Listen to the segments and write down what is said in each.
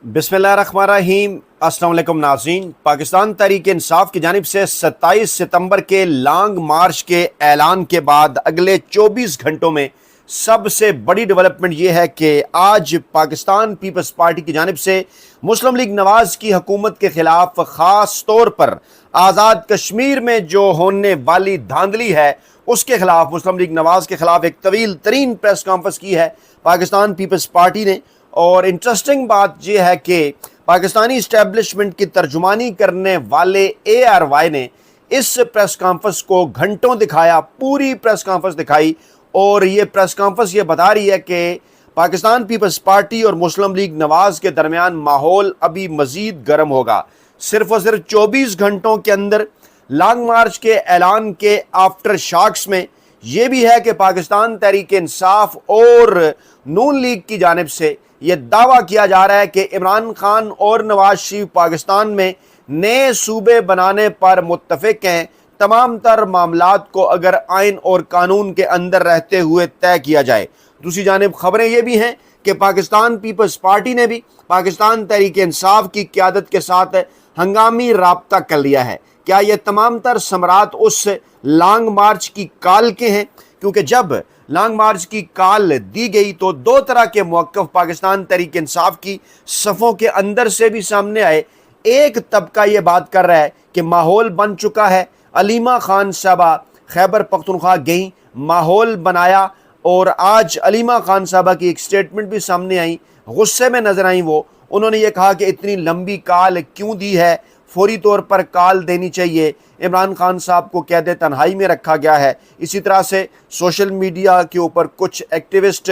बिस्मिल्लाहिर्रहमानिर्रहीम। अस्सलाम वालेकुम नाज़रीन। पाकिस्तान तहरीक इंसाफ की जानिब से 27 सितंबर के लॉन्ग मार्च के ऐलान के बाद अगले 24 घंटों में सबसे बड़ी डेवलपमेंट यह है कि आज पाकिस्तान पीपल्स पार्टी की जानिब से मुस्लिम लीग नवाज की हुकूमत के खिलाफ ख़ास तौर पर आज़ाद कश्मीर में जो होने वाली धांधली है उसके खिलाफ मुस्लिम लीग नवाज के खिलाफ एक तवील तरीन प्रेस कॉन्फ्रेंस की है पाकिस्तान पीपल्स पार्टी ने। और इंटरेस्टिंग बात यह है कि पाकिस्तानी इस्टेब्लिशमेंट की तर्जुमानी करने वाले ARY ने इस प्रेस कॉन्फ्रेंस को घंटों दिखाया, पूरी प्रेस कॉन्फ्रेंस दिखाई। और ये प्रेस कॉन्फ्रेंस ये बता रही है कि पाकिस्तान पीपल्स पार्टी और मुस्लिम लीग नवाज के दरमियान माहौल अभी मजीद गर्म होगा। सिर्फ और सिर्फ 24 घंटों के अंदर लॉन्ग मार्च के ऐलान के आफ्टर शॉक्स में यह भी है कि पाकिस्तान तहरीक इंसाफ और नून लीग की जानिब से यह दावा किया जा रहा है कि इमरान खान और नवाज शरीफ पाकिस्तान में नए सूबे बनाने पर मुत्तफिक हैं। तमाम तर मामलात को अगर आइन और कानून के अंदर रहते हुए तय किया जाए। दूसरी जानिब खबरें यह भी हैं कि पाकिस्तान पीपल्स पार्टी ने भी पाकिस्तान तहरीक इंसाफ की क़यादत के साथ हंगामी राब्ता कर लिया है। क्या ये तमाम तर समरात उस लॉन्ग मार्च की काल के हैं? क्योंकि जब लॉन्ग मार्च की काल दी गई तो दो तरह के मौक़िफ़ पाकिस्तान तहरीक इंसाफ की सफ़ों के अंदर से भी सामने आए। एक तबका ये बात कर रहा है कि माहौल बन चुका है, अलीमा खान साहबा खैबर पख्तूनख्वा गई, माहौल बनाया और आज अलीमा खान साहबा की एक स्टेटमेंट भी सामने आई, गुस्से में नजर आई। उन्होंने ये कहा कि इतनी लंबी काल क्यों दी है, फौरी तौर पर काल देनी चाहिए। इमरान खान साहब को कैद तन्हाई में रखा गया है। इसी तरह से सोशल मीडिया के ऊपर कुछ एक्टिविस्ट,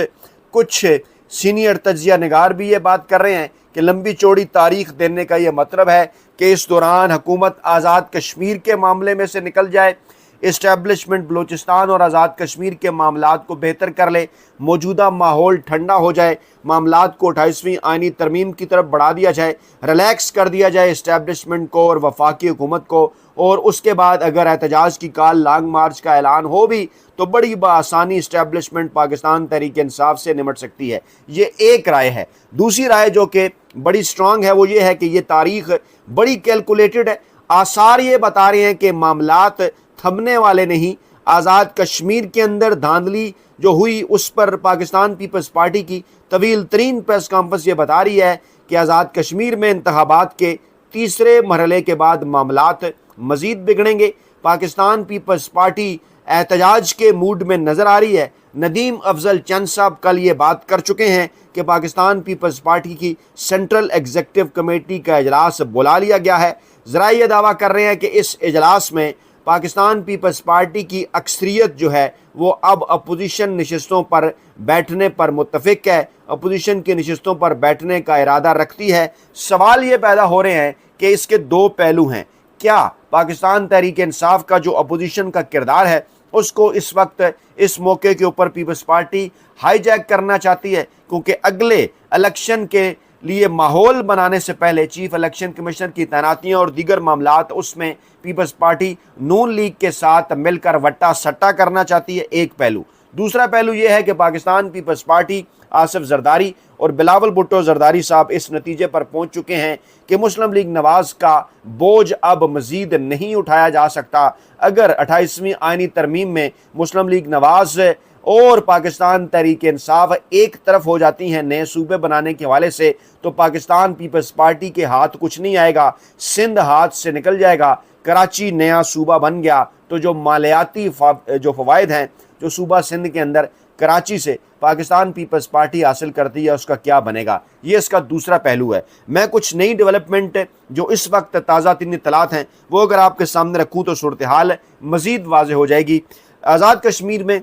कुछ सीनियर तज्जिया निगार भी ये बात कर रहे हैं कि लंबी चौड़ी तारीख देने का ये मतलब है कि इस दौरान हुकूमत आज़ाद कश्मीर के मामले में से निकल जाए, इस्टेब्लिशमेंट बलूचिस्तान और आज़ाद कश्मीर के मामलात को बेहतर कर ले, मौजूदा माहौल ठंडा हो जाए, मामलात को 28वीं आइनी तरमीम की तरफ बढ़ा दिया जाए, रिलैक्स कर दिया जाए इस्टेब्लिशमेंट को और वफाकी हुकूमत को। और उसके बाद अगर एहतजाज की काल लॉन्ग मार्च का ऐलान हो भी तो बड़ी आसानी इस्टेब्लिशमेंट पाकिस्तान तहरीक इंसाफ से निमट सकती है। ये एक राय है। दूसरी राय जो कि बड़ी स्ट्रांग है वो ये है कि ये तारीख बड़ी कैलकुलेटेड है। आसार ये बता रहे हैं कि मामलात थमने वाले नहीं। आज़ाद कश्मीर के अंदर धांधली जो हुई उस पर पाकिस्तान पीपल्स पार्टी की तवील तरीन प्रेस कॉन्फ्रेंस ये बता रही है कि आज़ाद कश्मीर में इंतखाबात के तीसरे मरहले के बाद मामलात मजीद बिगड़ेंगे। पाकिस्तान पीपल्स पार्टी एहतजाज के मूड में नज़र आ रही है। नदीम अफजल चंद साहब कल ये बात कर चुके हैं कि पाकिस्तान पीपल्स पार्टी की सेंट्रल एग्जीक्यूटिव कमेटी का इजलास बुला लिया गया है। ज़रा ये दावा कर रहे हैं कि इस इजलास में पाकिस्तान पीपल्स पार्टी की अक्सरियत जो है वो अब अपोजिशन नशिस्तों पर बैठने पर मुत्तफिक है, अपोजिशन की नशिस्तों पर बैठने का इरादा रखती है। सवाल ये पैदा हो रहे हैं कि इसके दो पहलू हैं। क्या पाकिस्तान तहरीक इंसाफ का जो अपोजिशन का किरदार है उसको इस वक्त इस मौके के ऊपर पीपल्स पार्टी हाईजैक करना चाहती है? क्योंकि अगले इलेक्शन के लिए माहौल बनाने से पहले चीफ इलेक्शन कमिश्नर की तैनातियां और दीगर मामलात उसमें पीपल्स पार्टी नून लीग के साथ मिलकर वट्टा सट्टा करना चाहती है, एक पहलू। दूसरा पहलू यह है कि पाकिस्तान पीपल्स पार्टी आसिफ जरदारी और बिलावल भुट्टो जरदारी साहब इस नतीजे पर पहुंच चुके हैं कि मुस्लिम लीग नवाज का बोझ अब मजीद नहीं उठाया जा सकता। अगर 28वीं आइनी तरमीम में मुस्लिम लीग नवाज और पाकिस्तान तहरीक इंसाफ एक तरफ हो जाती हैं नए सूबे बनाने के हवाले से, तो पाकिस्तान पीपल्स पार्टी के हाथ कुछ नहीं आएगा, सिंध हाथ से निकल जाएगा। कराची नया सूबा बन गया तो जो मालियाती जो फ़वाइद हैं जो सूबा सिंध के अंदर कराची से पाकिस्तान पीपल्स पार्टी हासिल करती है उसका क्या बनेगा, ये इसका दूसरा पहलू है। मैं कुछ नई डेवलपमेंट जो इस वक्त ताज़ा तीन इत्तलात हैं वो अगर आपके सामने रखूँ तो सूरत हाल मज़ीद वाज़ेह हो जाएगी। आज़ाद कश्मीर में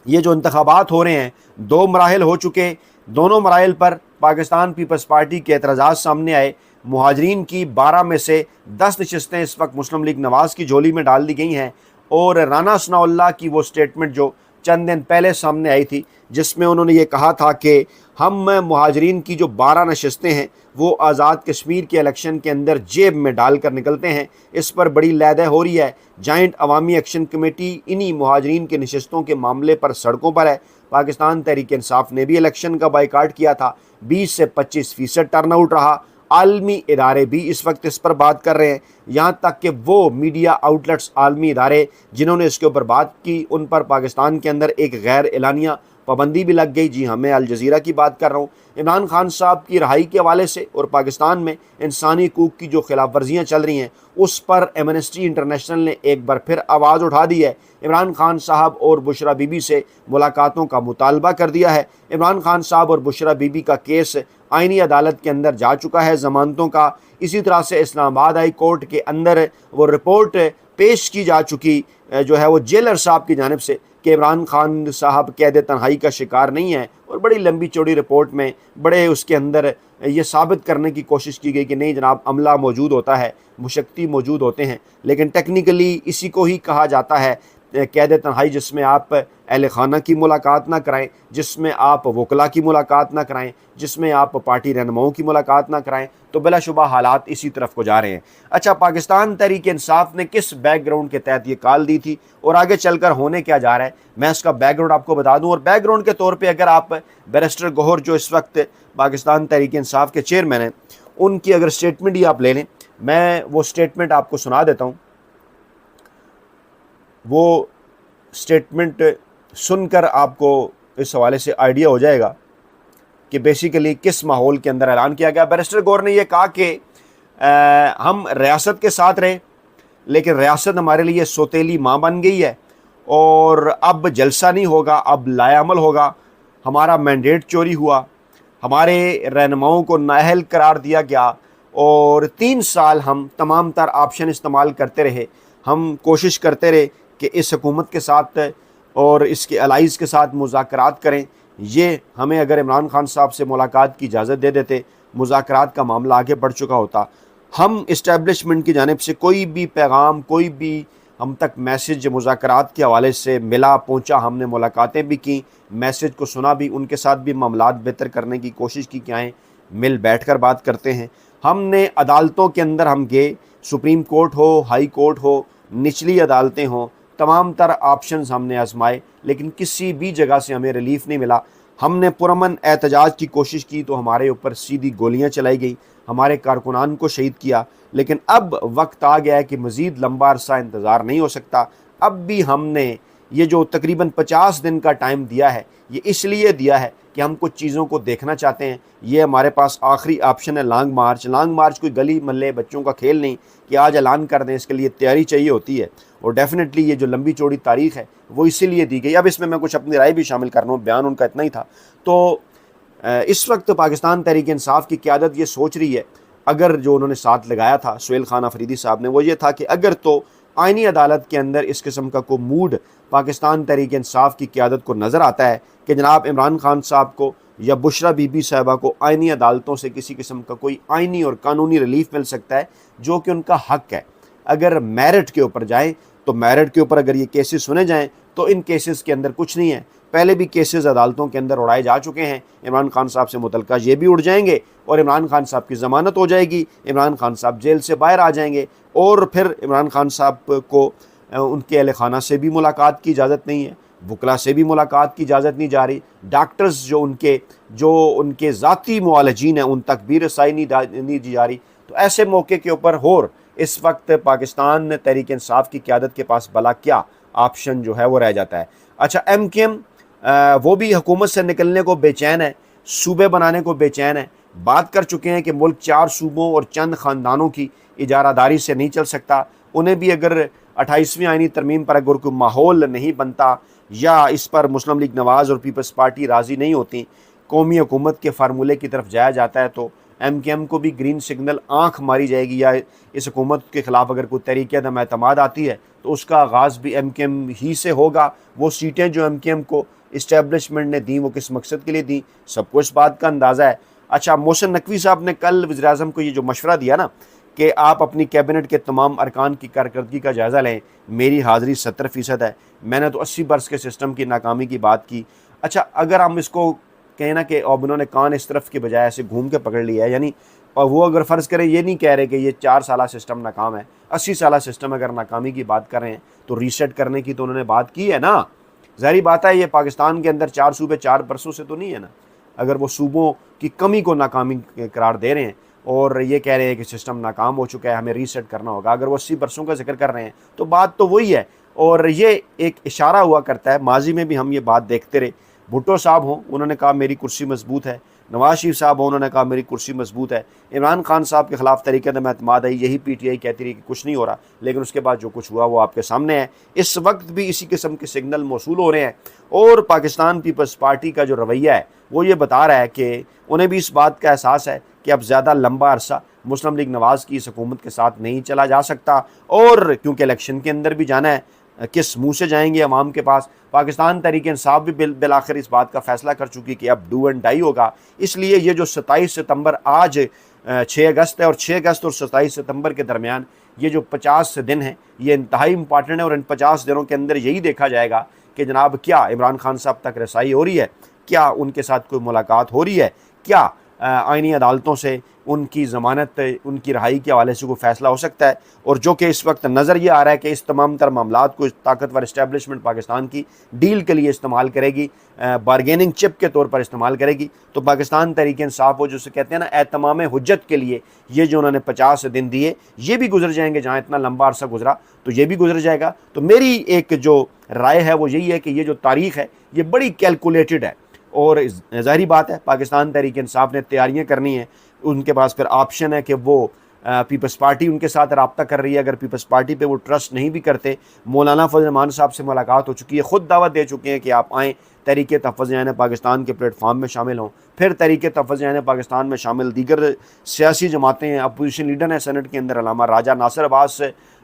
ये जो इंतखाबात हो रहे हैं, दो मराहिल हो चुके, दोनों मराहिल पर पाकिस्तान पीपल्स पार्टी के एतराज़ात सामने आए। मुहाजिरीन की 12 में से 10 नशिस्तें इस वक्त मुस्लिम लीग नवाज की झोली में डाल दी गई हैं। और राना सनाउल्लाह की वो स्टेटमेंट जो चंद दिन पहले सामने आई थी जिसमें उन्होंने ये कहा था कि हम मुहाजिरीन की जो 12 नशस्तें हैं वो आज़ाद कश्मीर के इलेक्शन के अंदर जेब में डाल कर निकलते हैं। इस पर बड़ी लैदे हो रही है। जॉइंट अवामी एक्शन कमेटी इन्हीं मुहाजिरीन के नशस्तों के मामले पर सड़कों पर है। पाकिस्तान तहरीक इंसाफ ने भी इलेक्शन का बाइकाट किया था। 20 से 25% टर्नआउट रहा। आलमी इदारे भी इस वक्त इस पर बात कर रहे हैं, यहाँ तक कि वो मीडिया आउटलेट्स, आलमी इदारे जिन्होंने इसके ऊपर बात की, उन पर पाकिस्तान के अंदर एक गैर एलानिया पाबंदी भी लग गई। जी हाँ, मैं अल जज़ीरा की बात कर रहा हूँ। इमरान खान साहब की रहाई के हवाले से और पाकिस्तान में इंसानी हकूक़ की जो खिलाफ वर्जियाँ चल रही हैं उस पर एमनेस्टी इंटरनेशनल ने एक बार फिर आवाज़ उठा दी है। इमरान खान साहब और बुशरा बीबी से मुलाकातों का मुतालबा कर दिया है। इमरान खान साहब और बुशरा बीबी का केस आईनी अदालत के अंदर जा चुका है ज़मानतों का। इसी तरह से इस्लामाबाद हाई कोर्ट के अंदर वो रिपोर्ट पेश की जा चुकी जो है वो जेलर साहब की जानिब से कि इमरान खान साहब कैद तन्हाई का शिकार नहीं है, और बड़ी लंबी चौड़ी रिपोर्ट में बड़े उसके अंदर ये साबित करने की कोशिश की गई कि नहीं जनाब, अमला मौजूद होता है, मुशक्की मौजूद होते हैं, लेकिन टेक्निकली इसी को ही कहा जाता है कैद तन्हाई, जिसमें आप अहल खाना की मुलाकात ना कराएं, जिसमें आप वकला की मुलाकात ना कराएं, जिसमें आप पार्टी रहनुमाओं की मुलाकात ना कराएं। तो बिलाशुबा हालात इसी तरफ को जा रहे हैं। अच्छा, पाकिस्तान तहरीक इंसाफ ने किस बैकग्राउंड के तहत ये कॉल दी थी और आगे चलकर होने क्या जा रहा है, मैं इसका बैकग्राउंड आपको बता दूं। और बैकग्राउंड के तौर पर अगर आप बैरिस्टर गौहर जो इस वक्त पाकिस्तान तहरीक इंसाफ के चेयरमैन हैं, उनकी अगर स्टेटमेंट ही आप ले लें, मैं वो स्टेटमेंट आपको सुना देता हूँ। वो स्टेटमेंट सुनकर आपको इस हवाले से आइडिया हो जाएगा कि बेसिकली किस माहौल के अंदर ऐलान किया गया। बैरिस्टर गौहर ने यह कहा कि हम रियासत के साथ रहे, लेकिन रियासत हमारे लिए सौतेली माँ बन गई है और अब जलसा नहीं होगा, अब लायामल होगा। हमारा मैंडेट चोरी हुआ, हमारे रहनुमाओं को नाअहल करार दिया गया और 3 साल हम तमाम तर ऑप्शन इस्तेमाल करते रहे। हम कोशिश करते रहे कि इस हुकूमत के साथ और इसके अलाइज़ के साथ मुज़ाकरात करें। ये हमें अगर इमरान खान साहब से मुलाकात की इजाज़त दे देते, मुज़ाकरात का मामला आगे बढ़ चुका होता। हम इस्टेब्लिशमेंट की जानिब से कोई भी पैगाम, कोई भी हम तक मैसेज मुज़ाकरात के हवाले से मिला पहुँचा, हमने मुलाकातें भी की, मैसेज को सुना भी, उनके साथ भी मामलात बेहतर करने की कोशिश की कि आएँ मिल बैठ कर बात करते हैं। हमने अदालतों के अंदर हम गए, सुप्रीम कोर्ट हो, हाई कोर्ट हो, निचली अदालतें हों, तमाम तर ऑप्शंस हमने आजमाए, लेकिन किसी भी जगह से हमें रिलीफ नहीं मिला। हमने पुरअमन एहतजाज की कोशिश की तो हमारे ऊपर सीधी गोलियां चलाई गई, हमारे कारकुनान को शहीद किया। लेकिन अब वक्त आ गया है कि मज़ीद लंबा अरसा इंतज़ार नहीं हो सकता। अब भी हमने ये जो तकरीबन 50 दिन का टाइम दिया है, ये इसलिए दिया है कि हम कुछ चीज़ों को देखना चाहते हैं। ये हमारे पास आखिरी ऑप्शन है लॉन्ग मार्च। लॉन्ग मार्च कोई गली मल्ले बच्चों का खेल नहीं कि आज ऐलान कर दें, इसके लिए तैयारी चाहिए होती है। और डेफिनेटली ये जो लंबी चौड़ी तारीख है वो इसीलिए दी गई। अब इसमें मैं कुछ अपनी राय भी शामिल कर रहा हूँ, बयान उनका इतना ही था। तो इस वक्त पाकिस्तान तहरीक इंसाफ की क़यादत ये सोच रही है, अगर जो उन्होंने साथ लगाया था सुहेल खान अफरीदी साहब ने, वो ये था कि अगर तो आईनी अदालत के अंदर इस किस्म का कोई मूड पाकिस्तान तहरीक इंसाफ की क़यादत को नज़र आता है कि जनाब इमरान खान साहब को या बुशरा बीबी साहिबा को आईनी अदालतों से किसी किस्म का कोई आईनी और कानूनी रिलीफ मिल सकता है जो कि उनका हक है। अगर मेरिट के ऊपर जाएं तो मेरिट के ऊपर अगर ये केसेस सुने जाएं तो इन केसेस के अंदर कुछ नहीं है। पहले भी केसेस अदालतों के अंदर उड़ाए जा चुके हैं। इमरान खान साहब से मुतल्लिका ये भी उड़ जाएंगे और इमरान खान साहब की ज़मानत हो जाएगी, इमरान खान साहब जेल से बाहर आ जाएंगे और फिर इमरान खान साहब को उनके अहल खाना से भी मुलाकात की इजाज़त नहीं है, वकला से भी मुलाकात की इजाज़त नहीं जा रही, डॉक्टर्स जो उनके ज़ाती मुआलजीन हैं उन तक भी रसाई नहीं दी जा रही। तो ऐसे मौके के ऊपर और इस वक्त पाकिस्तान तहरीक इंसाफ की क़यादत के पास भला क्या ऑप्शन जो है वो रह जाता है। अच्छा, MKM वो भी हुकूमत से निकलने को बेचैन है, सूबे बनाने को बेचैन है। बात कर चुके हैं कि मुल्क 4 सूबों और चंद ख़ानदानों की इजारादारी से नहीं चल सकता। उन्हें भी अगर 28वीं आईनी तरमीम पर अगर कोई माहौल नहीं बनता या इस पर मुस्लिम लीग नवाज़ और पीपल्स पार्टी राज़ी नहीं होती, कौमी हुकूमत के फार्मूले की तरफ जाया जाता है, तो MKM को भी ग्रीन सिग्नल आँख मारी जाएगी। या इस हुकूमत के ख़िलाफ़ अगर कोई तहरीक अदम एतमाद आती है तो उसका आगाज़ भी MKM ही से होगा। वो सीटें जो MKM को इस्टेब्लिशमेंट ने दी वो किस मकसद के लिए दी, सबको इस बात का अंदाज़ा है। अच्छा, मोहसिन नकवी साहब ने कल वज़ीर-ए-आज़म को ये जो मशवरा दिया ना कि आप अपनी कैबिनेट के तमाम अरकान की कारकर्दगी का जायज़ा लें, मेरी हाज़िरी 70% है, मैंने तो 80 बरस के सिस्टम की नाकामी की बात की। अच्छा, अगर हम इसको कहीं ना कि अब उन्होंने कान इस तरफ के बजाय ऐसे घूम के पकड़ लिया है। यानी और वो अगर फ़र्ज़ करें, ये नहीं कह रहे कि ये 4 साला सिस्टम नाकाम है, 80 साला सिस्टम अगर नाकामी की बात कर रहे हैं तो रीसेट करने की तो उन्होंने बात की है ना। ज़ाहिर बात है, ये पाकिस्तान के अंदर 4 सूबे 4 बरसों से तो नहीं है ना। अगर वो सूबों की कमी को नाकामी करार दे रहे हैं और ये कह रहे हैं कि सिस्टम नाकाम हो चुका है, हमें रीसेट करना होगा, अगर वो 80 बरसों का जिक्र कर रहे हैं तो बात तो वही है। और ये एक इशारा हुआ करता है, माजी में भी हम ये बात देखते रहे। भुट्टो साहब हों, उन्होंने कहा मेरी कुर्सी मजबूत है। नवाज शरीफ साहब हों, उन्होंने कहा मेरी कुर्सी मजबूत है। इमरान खान साहब के खिलाफ तरीके में एतमाद आई, यही PTI कहती रही कि कुछ नहीं हो रहा, लेकिन उसके बाद जो कुछ हुआ वो आपके सामने है। इस वक्त भी इसी किस्म के सिग्नल मौसूल हो रहे हैं और पाकिस्तान पीपल्स पार्टी का जो रवैया है वो ये बता रहा है कि उन्हें भी इस बात का एहसास है कि अब ज़्यादा लंबा अरसा मुस्लिम लीग नवाज़ की इस हुकूमत के साथ नहीं चला जा सकता। और क्योंकि इलेक्शन के अंदर भी जाना है, किस मुंह से जाएंगे अवाम के पास। पाकिस्तान तहरीक इंसाफ भी बिलाखिर इस बात का फैसला कर चुकी कि अब डू एंड डाई होगा। इसलिए ये जो 27 सितंबर आज 6 अगस्त है और 6 अगस्त और 27 सितंबर के दरमियान ये जो 50 दिन हैं ये इंतहाई इंपॉर्टेंट है। और इन 50 दिनों के अंदर यही देखा जाएगा कि जनाब क्या इमरान खान साहब तक रसाई हो रही है, क्या उनके साथ कोई मुलाकात हो रही है, क्या आईनी अदालतों से उनकी ज़मानत, उनकी रहाई के हवाले से कोई फ़ैसला हो सकता है। और जो कि इस वक्त नज़र ये आ रहा है कि इस तमाम तर मामलात को ताकतवर इस्टेब्लिशमेंट पाकिस्तान की डील के लिए इस्तेमाल करेगी, बारगेनिंग चिप के तौर पर इस्तेमाल करेगी। तो पाकिस्तान तहरीक इंसाफ वो जिसे कहते हैं ना एतमाम हुज्जत के लिए ये जो उन्होंने 50 दिन दिए ये भी गुजर जाएंगे। जहाँ इतना लंबा अरसा गुजरा तो ये भी गुजर जाएगा। तो मेरी एक जो राय है वो यही है कि ये जो तारीख़ है ये बड़ी कैलकुलेटेड है। और ज़ाहिरी बात है पाकिस्तान तहरीक इंसाफ ने तैयारियां करनी है, उनके पास फिर ऑप्शन है कि वो पीपल्स पार्टी उनके साथ रब्ता कर रही है। अगर पीपल्स पार्टी पे वो ट्रस्ट नहीं भी करते, मौलाना फजल रहमान साहब से मुलाकात हो चुकी है, ख़ुद दावत दे चुके हैं कि आप आएँ, तहरीक तहफ़्फ़ुज़ पाकिस्तान के प्लेटफॉर्म में शामिल हों। फिर तहरीक तहफ़्फ़ुज़ पाकिस्तान में शामिल दीगर सियासी जमातें हैं, अपोजिशन लीडर हैं सेनेट के अंदर अल्लामा राजा नासिर अब्बास,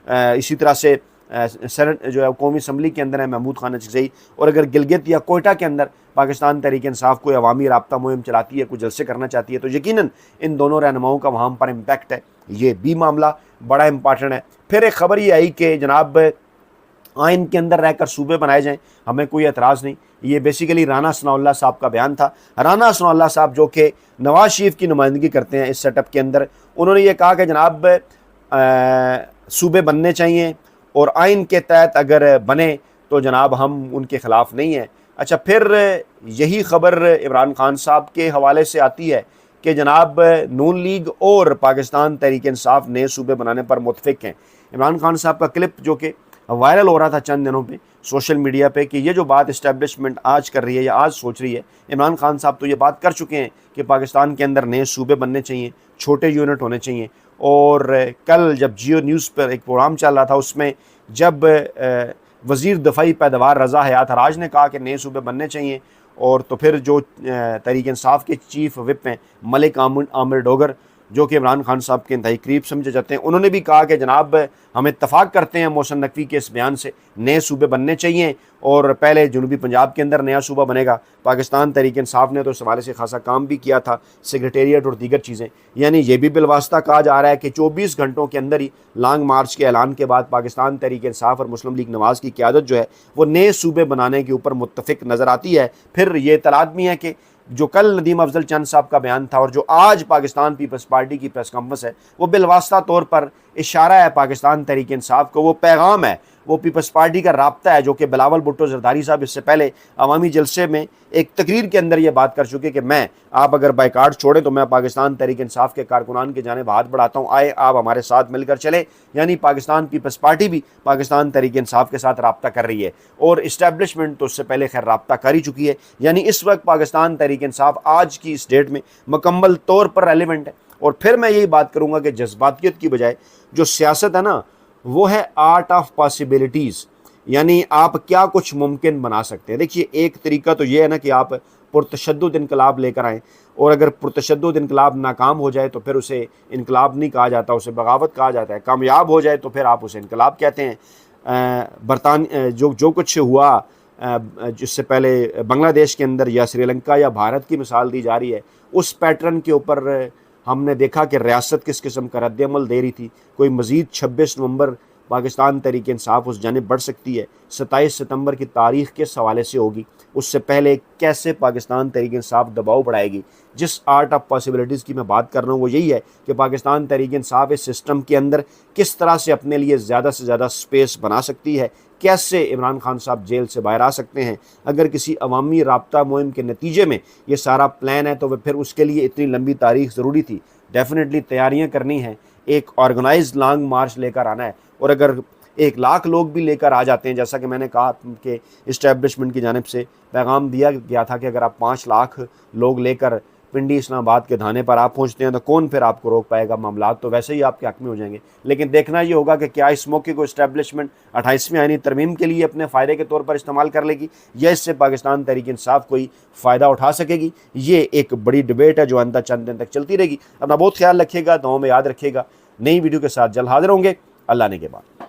इसी तरह से सेनेट जो है कौमी असम्बली के अंदर है महमूद खान अजगज़ई। और अगर गिलगित या कोयटा के अंदर पाकिस्तान तहरीक इंसाफ कोई अवामी राब्ता मुहिम चलाती है, कुछ जलसे करना चाहती है, तो यकीनन इन दोनों रहनुमाओं का वहाँ पर इम्पैक्ट है। ये भी मामला बड़ा इंपॉर्टेंट है। फिर एक ख़बर ये आई कि जनाब आइन के अंदर रहकर सूबे बनाए जाएँ, हमें कोई एतराज़ नहीं। ये बेसिकली राना सनाउल्लाह साहब का बयान था। राना सनाउल्लाह साहब जो कि नवाज शरीफ की नुमाइंदगी करते हैं इस सेटअप के अंदर, उन्होंने ये कहा कि जनाब सूबे बनने चाहिए और आइन के तहत अगर बने तो जनाब हम उनके ख़िलाफ़ नहीं हैं। अच्छा, फिर यही ख़बर इमरान खान साहब के हवाले से आती है कि जनाब नून लीग और पाकिस्तान तहरीक इंसाफ नए सूबे बनाने पर मुत्तफ़िक़ हैं। इमरान खान साहब का क्लिप जो कि वायरल हो रहा था चंद दिनों पे सोशल मीडिया पे कि ये जो बात इस्टेब्लिशमेंट आज कर रही है या आज सोच रही है, इमरान खान साहब तो ये बात कर चुके हैं कि पाकिस्तान के अंदर नए सूबे बनने चाहिए, छोटे यूनिट होने चाहिए। और कल जब जियो न्यूज़ पर एक प्रोग्राम चल रहा था उसमें जब वज़ीर दफ़ाई पैदावार रज़ा हयात हराज ने कहा कि नए सूबे बनने चाहिए, और तो फिर जो तहरीक इंसाफ के चीफ विप हैं मलिक आमिर डोगर जो कि इमरान खान साहब के इंतहाई करीब समझे जाते हैं, उन्होंने भी कहा कि जनाब हम इत्तफ़ाक़ करते हैं मोहसिन नकवी के इस बयान से, नए सूबे बनने चाहिए और पहले जनूबी पंजाब के अंदर नया सूबा बनेगा। पाकिस्तान तहरीक इंसाफ ने तो इस हवाले से खासा काम भी किया था, सेक्रेटेरिएट और दीगर चीज़ें। यानी ये भी बिलवास्ता कहा जा रहा है कि 24 घंटों के अंदर ही लॉन्ग मार्च के ऐलान के बाद पाकिस्तान तहरीक इंसाफ और मुस्लिम लीग नवाज़ की क़यादत जो है वो नए सूबे बनाने के ऊपर मुत्तफ़िक़ नज़र आती है। फिर ये इत्तलात भी है कि जो कल नदीम अफजल चंद साहब का बयान था और जो आज पाकिस्तान पीपल्स पार्टी की प्रेस कॉन्फ्रेंस है वो बिलवास्ता तौर पर इशारा है पाकिस्तान तहरीक इंसाफ को, वो पैगाम है, वो पीपल्स पार्टी का राब्ता है जो कि बिलावल भुट्टो जरदारी साहब इससे पहले अवामी जलसे में एक तकरीर के अंदर ये बात कर चुके कि मैं आप अगर बाइकाट छोड़ें तो मैं पाकिस्तान तहरीक इंसाफ के कारकुनान की जानिब हाथ बढ़ाता हूँ, आए आप हमारे साथ मिलकर चले। यानी पाकिस्तान पीपल्स पार्टी भी पाकिस्तान तहरीक इंसाफ के साथ राब्ता कर रही है और इस्टेब्लिशमेंट तो उससे पहले खैर राब्ता कर ही चुकी है। यानी इस वक्त पाकिस्तान तहरीक इंसाफ आज की इस डेट में मुकम्मल तौर पर रेलिवेंट है। और फिर मैं यही बात करूँगा कि जज्बातियत की बजाय जो सियासत है ना वो है आर्ट ऑफ पॉसिबिलिटीज़, यानी आप क्या कुछ मुमकिन बना सकते हैं। देखिए एक तरीका तो ये है ना कि आप पुरतशद्दुद इनकलाब लेकर आएँ, और अगर पुरतशद्दुद इनकलाब नाकाम हो जाए तो फिर उसे इनकलाब नहीं कहा जाता, उसे बगावत कहा जाता है। कामयाब हो जाए तो फिर आप उसे इनकलाब कहते हैं। जो कुछ हुआ जिससे पहले बांग्लादेश के अंदर या श्रीलंका या भारत की मिसाल दी जा रही है, उस पैटर्न के ऊपर हमने देखा कि रियासत किस किस्म का रद्द-ए-अमल दे रही थी। कोई मज़ीद 26 नवंबर पाकिस्तान तहरीक इंसाफ उस जानिब बढ़ सकती है। 27 सितंबर की तारीख़ किस हवाले से होगी, उससे पहले कैसे पाकिस्तान तहरीक इंसाफ दबाव बढ़ाएगी। जिस आर्ट ऑफ पॉसिबिलिटीज़ की मैं बात कर रहा हूँ वो यही है कि पाकिस्तान तहरीक इंसाफ इस सिस्टम के अंदर किस तरह से अपने लिए ज़्यादा से ज़्यादा स्पेस बना सकती है, कैसे इमरान खान साहब जेल से बाहर आ सकते हैं। अगर किसी अवामी राब्ता मुहिम के नतीजे में ये सारा प्लान है तो फिर उसके लिए इतनी लंबी तारीख ज़रूरी थी। डेफिनेटली तैयारियां करनी है, एक ऑर्गेनाइज्ड लॉन्ग मार्च लेकर आना है। और अगर 1 लाख लोग भी लेकर आ जाते हैं, जैसा कि मैंने कहा कि इस्टेब्लिशमेंट की जानिब से पैगाम दिया गया था कि अगर आप 5 लाख लोग लेकर पिंडी इस्लामाबाद के धाने पर आप पहुंचते हैं तो कौन फिर आपको रोक पाएगा। मामला तो वैसे ही आपके हक में हो जाएंगे। लेकिन देखना ये होगा कि क्या इस मौके को इस्टेब्लिशमेंट 28वीं आईनी तरमीम के लिए अपने फ़ायदे के तौर पर इस्तेमाल कर लेगी या इससे पाकिस्तान तहरीक इंसाफ कोई फ़ायदा उठा सकेगी। ये एक बड़ी डिबेट है जो अंदर चंद दिन तक चलती रहेगी। अपना बहुत ख्याल रखिएगा, दुआओं में याद रखिएगा। नई वीडियो के साथ जल्द हाजिर होंगे। अल्लाह ने के बाद।